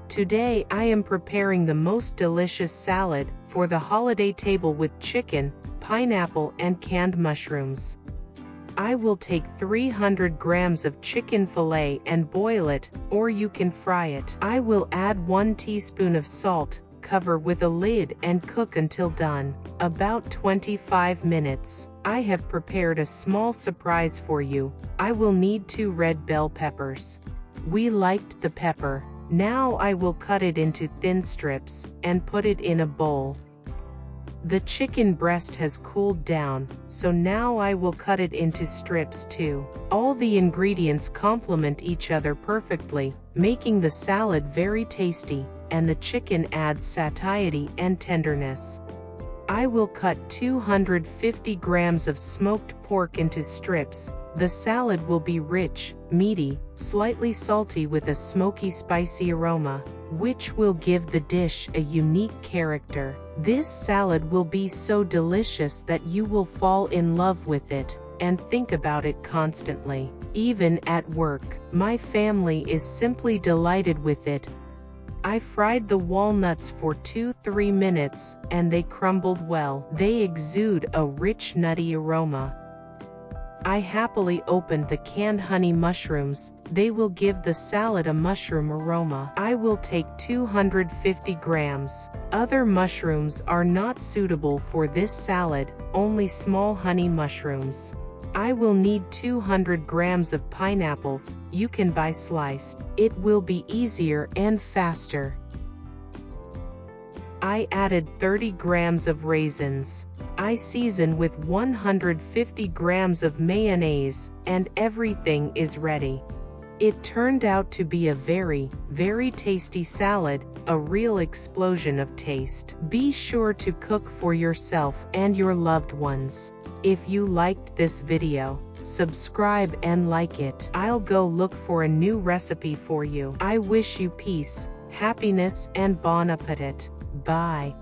Today I am preparing the most delicious salad for the holiday table with chicken, pineapple and canned mushrooms. I will take 300 grams of chicken fillet and boil it, or you can fry it. I will add 1 teaspoon of salt, cover with a lid and cook until done, about 25 minutes. I have prepared a small surprise for you. I will need 2 red bell peppers. We liked the pepper. Now I will cut it into thin strips and put it in a bowl. The chicken breast has cooled down, so now I will cut it into strips too. All the ingredients complement each other perfectly, making the salad very tasty, and the chicken adds satiety and tenderness. I will cut 250 grams of smoked pork into strips. The salad will be rich, meaty, slightly salty with a smoky spicy aroma, which will give the dish a unique character. This salad will be so delicious that you will fall in love with it, and think about it constantly. Even at work, my family is simply delighted with it. I fried the walnuts for 2-3 minutes, and they crumbled well. They exude a rich nutty aroma. I happily opened the canned honey mushrooms. They will give the salad a mushroom aroma. I will take 250 grams. Other mushrooms are not suitable for this salad, only small honey mushrooms. I will need 200 grams of pineapples. You can buy sliced. It will be easier and faster. I added 30 grams of raisins. I season with 150 grams of mayonnaise, and everything is ready. It turned out to be a very, very tasty salad, a real explosion of taste. Be sure to cook for yourself and your loved ones. If you liked this video, subscribe and like it. I'll go look for a new recipe for you. I wish you peace, happiness and bon appetit. Bye.